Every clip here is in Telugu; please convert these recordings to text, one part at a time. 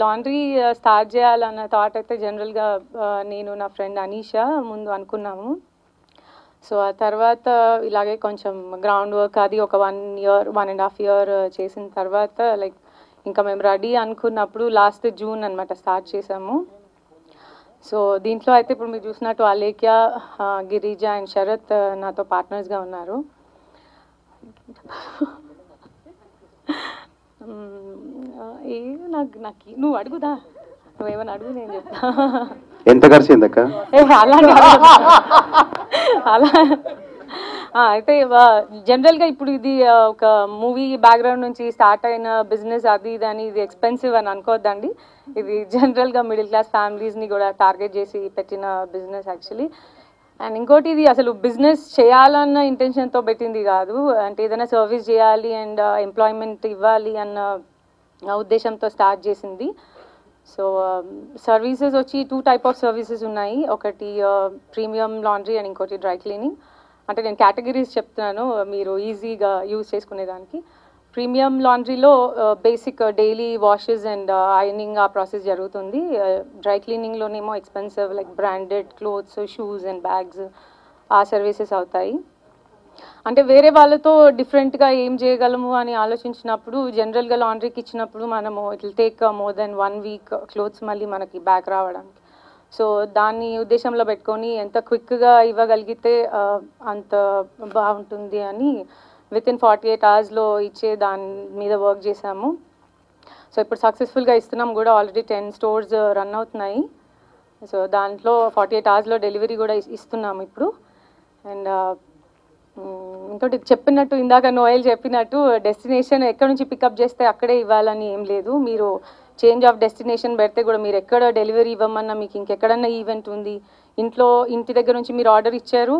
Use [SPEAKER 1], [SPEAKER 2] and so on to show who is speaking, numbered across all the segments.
[SPEAKER 1] లాండ్రీ స్టార్ట్ చేయాలన్న థాట్ అయితే జనరల్గా నేను నా ఫ్రెండ్ అనీషా ముందు అనుకున్నాము. సో ఆ తర్వాత ఇలాగే కొంచెం గ్రౌండ్ వర్క్ అది ఒక 1.5 year చేసిన తర్వాత లైక్ ఇంకా మేము రెడీ అనుకున్నప్పుడు లాస్ట్ జూన్ అనమాట స్టార్ట్ చేసాము. సో దీంట్లో అయితే ఇప్పుడు మీరు చూసినట్టు అలేఖ్య, గిరిజ అండ్ శరత్ నాతో పార్ట్నర్స్గా ఉన్నారు. నాకు నువ్వు అడుగుదా, నువ్వేమన్నా అడుగు, నేను చెప్తా.
[SPEAKER 2] ఎంత ఖర్చు అయిందక్క?
[SPEAKER 1] అలా అయితే జనరల్గా ఇప్పుడు ఇది ఒక మూవీ బ్యాక్గ్రౌండ్ నుంచి స్టార్ట్ అయిన బిజినెస్ అది ఇది అని ఇది ఎక్స్పెన్సివ్ అని అనుకోవద్దండి. ఇది జనరల్గా మిడిల్ క్లాస్ ఫ్యామిలీస్ని కూడా టార్గెట్ చేసి పెట్టిన బిజినెస్ యాక్చువల్లీ. అండ్ ఇంకోటి ఇది అసలు బిజినెస్ చేయాలన్న ఇంటెన్షన్తో పెట్టింది కాదు, అంటే ఏదైనా సర్వీస్ చేయాలి అండ్ ఎంప్లాయ్మెంట్ ఇవ్వాలి అన్న ఉద్దేశంతో స్టార్ట్ చేసింది. సో సర్వీసెస్ వచ్చి 2 types ఆఫ్ సర్వీసెస్ ఉన్నాయి. ఒకటి ప్రీమియం లాండ్రీ అండ్ ఇంకోటి డ్రై క్లీనింగ్. అంటే నేను కేటగిరీస్ చెప్తున్నాను మీరు ఈజీగా యూజ్ చేసుకునేదానికి. ప్రీమియం లాండ్రీలో basic daily washes and ironing ఆ ప్రాసెస్ జరుగుతుంది. డ్రై క్లీనింగ్లోనేమో expensive like branded clothes, shoes and bags ఆ సర్వీసెస్ అవుతాయి. అంటే వేరే వాళ్ళతో డిఫరెంట్గా ఏం చేయగలము అని ఆలోచించినప్పుడు జనరల్గా లాండ్రీకి ఇచ్చినప్పుడు మనము it will take more than 1 week clothes మళ్ళీ మనకి బ్యాక్ రావడానికి. సో దాన్ని ఉద్దేశంలో పెట్టుకొని ఎంత క్విక్గా ఇవ్వగలిగితే అంత బాగుంటుంది అని within 48 hours ఇచ్చే దాని మీద వర్క్ చేసాము. సో ఇప్పుడు సక్సెస్ఫుల్గా ఇస్తున్నాం కూడా, ఆల్రెడీ 10 stores రన్ అవుతున్నాయి. సో దాంట్లో 48 hours డెలివరీ కూడా ఇస్తున్నాము ఇప్పుడు. అండ్ ఇంకోటి చెప్పినట్టు ఇందాక నోయల్ చెప్పినట్టు డెస్టినేషన్ ఎక్కడి నుంచి పికప్ చేస్తే అక్కడే ఇవ్వాలని ఏం లేదు. మీరు చేంజ్ ఆఫ్ డెస్టినేషన్ పెడితే కూడా మీరు ఎక్కడ డెలివరీ ఇవ్వమన్నా, మీకు ఇంకెక్కడన్నా ఈవెంట్ ఉంది, ఇంటి దగ్గర నుంచి మీరు ఆర్డర్ ఇచ్చారు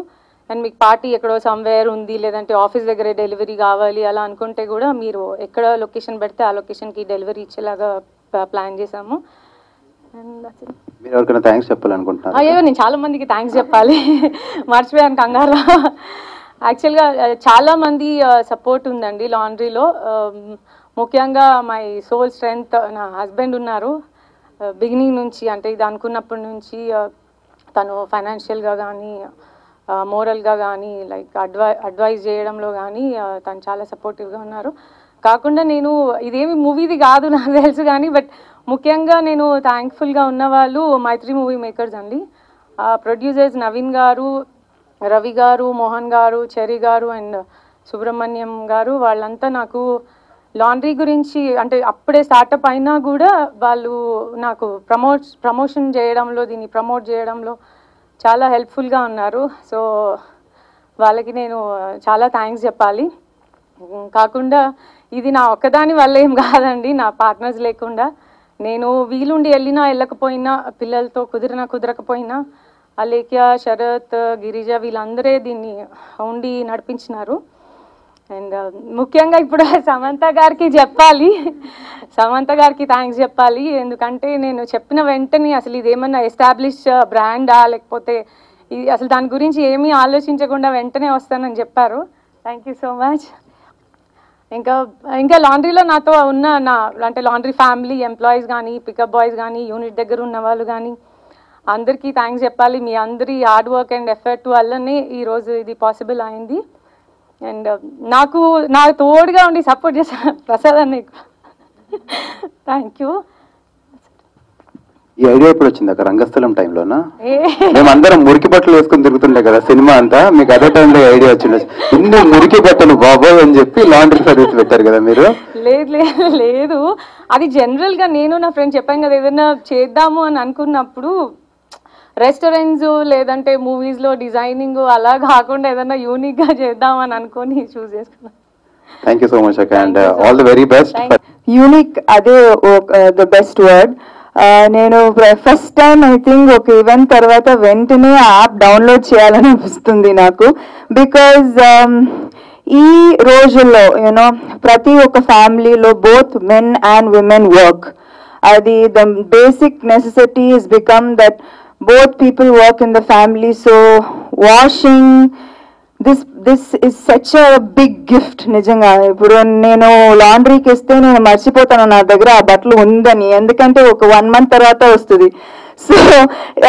[SPEAKER 1] అండ్ మీకు పార్టీ ఎక్కడో సమ్వేర్ ఉంది, లేదంటే ఆఫీస్ దగ్గరే డెలివరీ కావాలి అలా అనుకుంటే కూడా మీరు ఎక్కడ లొకేషన్ పెడితే ఆ లొకేషన్కి డెలివరీ ఇచ్చేలాగా ప్లాన్ చేసాము. అయ్యో నేను చాలా మందికి థ్యాంక్స్ చెప్పాలి, మర్చిపోయాను కంగారు. యాక్చువల్గా చాలామంది సపోర్ట్ ఉందండి లాండ్రీలో. ముఖ్యంగా మై సోల్ స్ట్రెంగ్త్ నా హస్బెండ్ ఉన్నారు. బిగినింగ్ నుంచి అంటే ఇది అనుకున్నప్పటి నుంచి తను ఫైనాన్షియల్గా కానీ మోరల్గా కానీ లైక్ అడ్వైజ్ చేయడంలో కానీ తను చాలా సపోర్టివ్గా ఉన్నారు. కాకుండా నేను ఇదేమి మూవీది కాదు నాకు తెలుసు కానీ, బట్ ముఖ్యంగా నేను థ్యాంక్ఫుల్గా ఉన్న వాళ్ళు మైత్రి మూవీ మేకర్స్ అండి. ప్రొడ్యూసర్స్ నవీన్ గారు, రవి గారు, మోహన్ గారు, చెరి గారు అండ్ సుబ్రహ్మణ్యం గారు, వాళ్ళంతా నాకు లాండ్రీ గురించి అంటే అప్పుడే స్టార్టప్ అయినా కూడా వాళ్ళు నాకు ప్రమోషన్ చేయడంలో, దీన్ని ప్రమోట్ చేయడంలో చాలా హెల్ప్ఫుల్గా ఉన్నారు. సో వాళ్ళకి నేను చాలా థ్యాంక్స్ చెప్పాలి. కాకుండా ఇది నా ఒక్కదాని వల్ల ఏం కాదండి, నా పార్ట్నర్స్ లేకుండా నేను వీలుండి వెళ్ళినా వెళ్ళకపోయినా, పిల్లలతో కుదరకపోయినా అలేఖ్య, శరత్, గిరిజ వీళ్ళందరే దీన్ని ఉండి నడిపించినారు. అండ్ ముఖ్యంగా ఇప్పుడు సమంత గారికి చెప్పాలి, సమంత గారికి థ్యాంక్స్ చెప్పాలి. ఎందుకంటే నేను చెప్పిన వెంటనే అసలు ఇదేమన్నా ఎస్టాబ్లిష్ బ్రాండా లేకపోతే ఇది అసలు దాని గురించి ఏమీ ఆలోచించకుండా వెంటనే వస్తానని చెప్పారు. Thank you so much. ఇంకా లాండ్రీలో నాతో ఉన్న అంటే లాండ్రీ ఫ్యామిలీ ఎంప్లాయీస్ కానీ, పికప్ బాయ్స్ కానీ, యూనిట్ దగ్గర ఉన్న వాళ్ళు కానీ అందరికీ థ్యాంక్స్ చెప్పాలి. మీ అందరి హార్డ్ వర్క్ అండ్ ఎఫర్ట్ వల్లనే ఈరోజు ఇది పాసిబుల్ అయింది. అండ్ నాకు తోడుగా ఉండి సపోర్ట్ చేశాను ప్రసాద్ అన్నయ్య. Thank you.
[SPEAKER 2] ఈ ఐడియా ఎప్పుడు వచ్చింది అక్కడ? రంగస్థలం టైంలోనా? మేమందరం మురికి బట్టలు వేసుకొని తిరుగుతుండే కదా సినిమా అంతా, మీకు అదే టైంలో ఐడియా వచ్చింది. ఇన్ని మురికి బట్టలు బాబోయ్ అని చెప్పి లాండ్రీ సర్వీస్ పెట్టారు కదా మీరు?
[SPEAKER 1] లేదు, అది జనరల్గా నేను నా ఫ్రెండ్ చెప్పాను కదా, ఏదైనా చేద్దాము అని అనుకున్నప్పుడు రెస్టారెంట్స్ లేదంటే మూవీస్లో డిజైనింగ్ అలా కాకుండా ఏదైనా యూనిక్గా చేద్దామని అనుకొని చూస్ చేసుకున్నాను.
[SPEAKER 2] థ్యాంక్ యూ సో మచ్ అక్క, and all the very best.
[SPEAKER 3] Unique అదే ద బెస్ట్ వర్డ్. నేను ఫస్ట్ టైం ఐ థింక్ ఒక ఈవెంట్ తర్వాత వెంటనే యాప్ డౌన్లోడ్ చేయాలని అనిపిస్తుంది నాకు. బికాజ్ ఈ రోజుల్లో యూనో ప్రతి ఒక్క ఫ్యామిలీలో both men and women work. అది the basic necessity is become that both people work in the family, so washing, this is such a big gift. నిజంగా ఇప్పుడు నేను లాండ్రీకి ఇస్తే నేను మర్చిపోతాను నా దగ్గర ఆ బట్టలు ఉందని, ఎందుకంటే ఒక 1 month తర్వాత వస్తుంది. So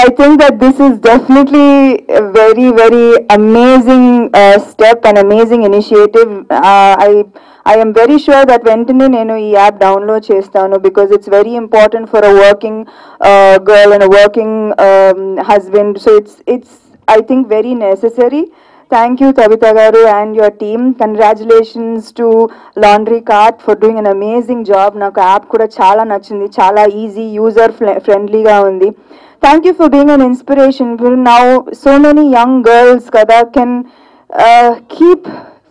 [SPEAKER 3] I think that this is definitely very very amazing step and amazing initiative. I am very sure that వెంటనే నేను ఈ యాప్ డౌన్లోడ్ చేస్తాను, because it's very important for a working girl and a working husband. So it's I think very necessary. Thank you Tabitha garu and your team. Congratulations to Laundry Cart for doing an amazing job. Naku app kuda chaala nachindi, chaala easy, user friendly ga undi. Thank you for being an inspiration. Now so many young girls kada can keep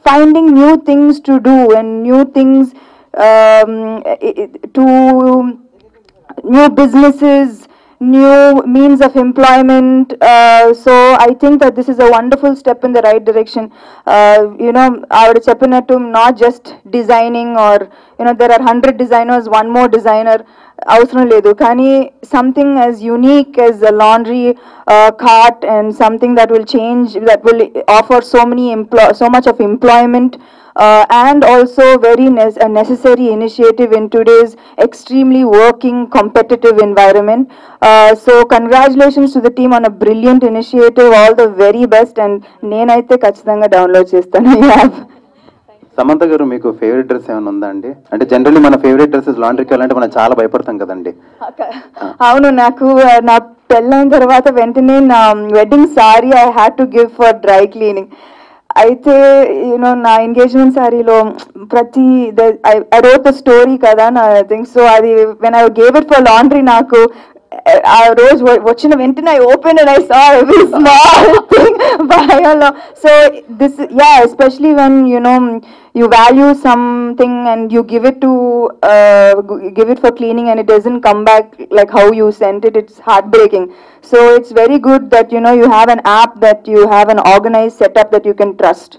[SPEAKER 3] finding new things to do and new things to new businesses, new means of employment. So I think that this is a wonderful step in the right direction. You know, I would cheppinattu, not just designing, or you know, there are 100 designers, one more designer అవసరం లేదు, కానీ something as unique as a laundry cart and something that will change, that will offer so much of employment, and also very a necessary initiative in today's extremely working competitive environment. So congratulations to the team on a brilliant initiative. All the very best, and నేనైతే ఖచ్చితంగా డౌన్లోడ్ చేస్తాను ఈ యాప్.
[SPEAKER 2] సమంత గారు, మీకు ఫేవరెట్ డ్రెస్ ఏమైనా ఉందా అండి? అంటే జనరల్లీ మన ఫేవరెట్ డ్రెస్సెస్ లాండ్రీకి వెళ్ళాలంటే మనం చాలా భయపడతాం కదండి.
[SPEAKER 3] అవును, నాకు నా పెళ్ళైన తర్వాత వెంటనే నా wedding sari I had to give for dry cleaning. అయితే యూనో నా ఎంగేజ్మెంట్ సారీలో ప్రతి ఐ రోట్ ద స్టోరీ కదా నా థింగ్. సో అది when I gave it for laundry, నాకు ఆ రోజు వచ్చిన వెంటనే I open and I saw every small thing భయంలో. So this especially when you know you value something and you give it for cleaning and it doesn't come back like how you sent it, it's heartbreaking. So it's very good that you know you have an app, that you have an organized setup that you can trust.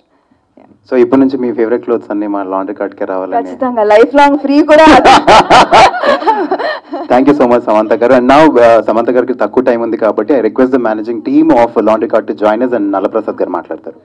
[SPEAKER 2] So ఇప్పటి నుంచి మీ ఫేవరెట్ క్లోత్స్ అన్ని మా లాండ్రీ కార్ట్కే రావాలని
[SPEAKER 3] ఖచ్చితంగా లైఫ్ లాంగ్ ఫ్రీ కూడా.
[SPEAKER 2] Thank you so much Samantha గారు. అండ్ నౌ సమంత గారికి తక్కువ టైం ఉంది కాబట్టి I request the managing team of laundry cart to join us, and Nallaprasad గారు మాట్లాడతారు.